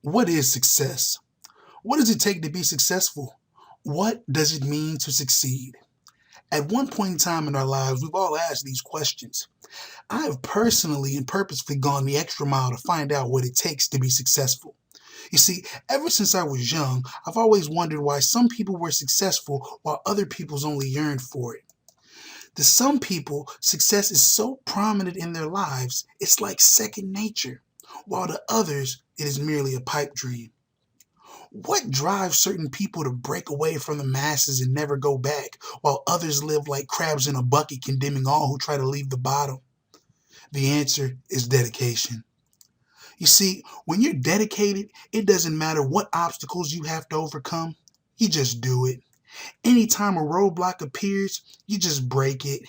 What is success? What does it take to be successful? What does it mean to succeed? At one point in time in our lives, we've all asked these questions. I have personally and purposefully gone the extra mile to find out what it takes to be successful. You see, ever since I was young, I've always wondered why some people were successful while other people's only yearned for it. To some people, success is so prominent in their lives, it's like second nature, while to others, it is merely a pipe dream. What drives certain people to break away from the masses and never go back, while others live like crabs in a bucket, condemning all who try to leave the bottom? The answer is dedication. You see, when you're dedicated, it doesn't matter what obstacles you have to overcome, you just do it. Anytime a roadblock appears, you just break it.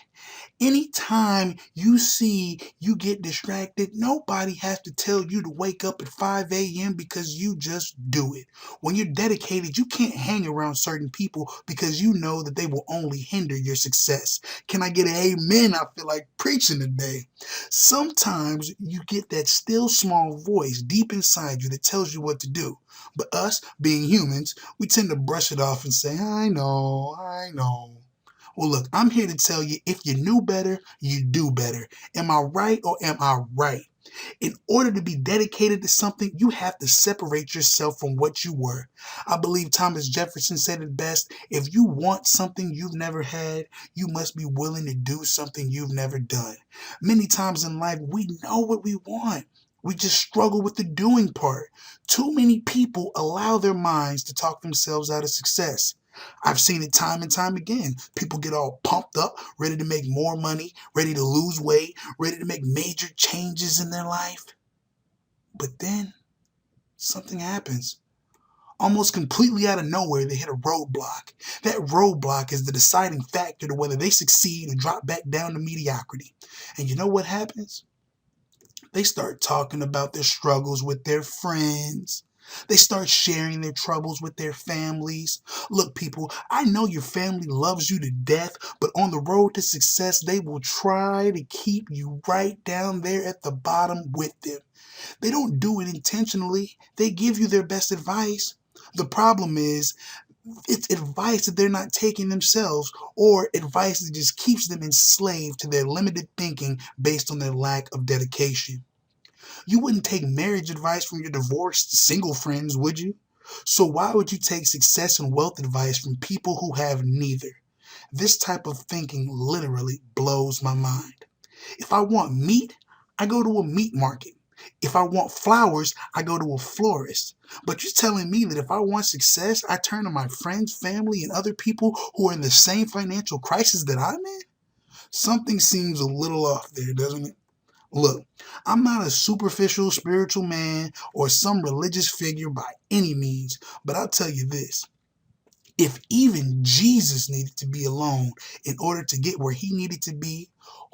Anytime you see you get distracted, nobody has to tell you to wake up at 5 a.m. because you just do it. When you're dedicated, you can't hang around certain people because you know that they will only hinder your success. Can I get an amen? I feel like preaching today. Sometimes you get that still small voice deep inside you that tells you what to do. But us, being humans, we tend to brush it off and say, I know, I know. Well, look, I'm here to tell you if you knew better, you do better. Am I right or am I right? In order to be dedicated to something, you have to separate yourself from what you were. I believe Thomas Jefferson said it best: if you want something you've never had, you must be willing to do something you've never done. Many times in life, we know what we want. We just struggle with the doing part. Too many people allow their minds to talk themselves out of success. I've seen it time and time again. People get all pumped up, ready to make more money, ready to lose weight, ready to make major changes in their life. But then something happens. Almost completely out of nowhere, they hit a roadblock. That roadblock is the deciding factor to whether they succeed or drop back down to mediocrity. And you know what happens? They start talking about their struggles with their friends. They start sharing their troubles with their families. Look, people, I know your family loves you to death, but on the road to success, they will try to keep you right down there at the bottom with them. They don't do it intentionally. They give you their best advice. The problem is, it's advice that they're not taking themselves, or advice that just keeps them enslaved to their limited thinking based on their lack of dedication. You wouldn't take marriage advice from your divorced single friends, would you? So why would you take success and wealth advice from people who have neither? This type of thinking literally blows my mind. If I want meat, I go to a meat market. If I want flowers, I go to a florist. But you're telling me that if I want success, I turn to my friends, family, and other people who are in the same financial crisis that I'm in? Something seems a little off there, doesn't it? Look, I'm not a superficial spiritual man or some religious figure by any means, but I'll tell you this. If even Jesus needed to be alone in order to get where he needed to be,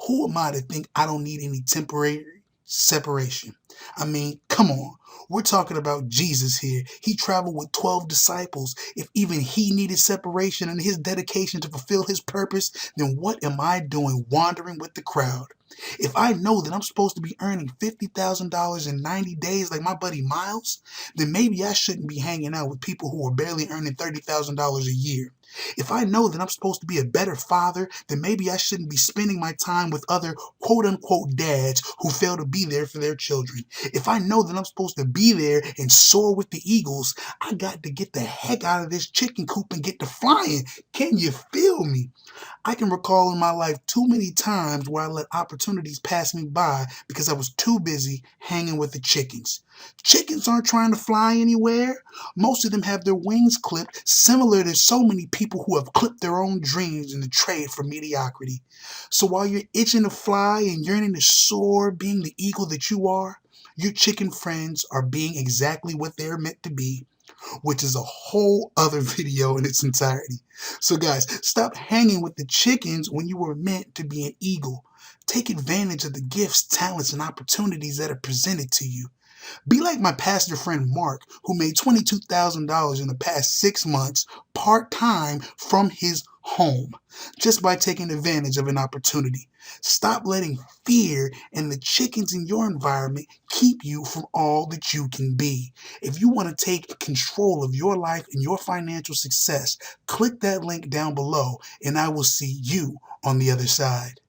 who am I to think I don't need any temporary separation? I mean, come on. We're talking about Jesus here. He traveled with 12 disciples. If even he needed separation and his dedication to fulfill his purpose, then what am I doing wandering with the crowd? If I know that I'm supposed to be earning $50,000 in 90 days like my buddy Miles, then maybe I shouldn't be hanging out with people who are barely earning $30,000 a year. If I know that I'm supposed to be a better father, then maybe I shouldn't be spending my time with other quote unquote dads who fail to be there for their children. If I know that I'm supposed to be there and soar with the eagles, I got to get the heck out of this chicken coop and get to flying. Can you feel me? I can recall in my life too many times where I let opportunities pass me by because I was too busy hanging with the chickens. Chickens aren't trying to fly anywhere. Most of them have their wings clipped, similar to so many people who have clipped their own dreams in the trade for mediocrity. So while you're itching to fly and yearning to soar, being the eagle that you are, your chicken friends are being exactly what they're meant to be, which is a whole other video in its entirety. So guys, stop hanging with the chickens when you were meant to be an eagle. Take advantage of the gifts, talents, and opportunities that are presented to you. Be like my pastor friend Mark, who made $22,000 in the past 6 months part-time from his home just by taking advantage of an opportunity. Stop letting fear and the chickens in your environment keep you from all that you can be. If you want to take control of your life and your financial success, click that link down below and I will see you on the other side.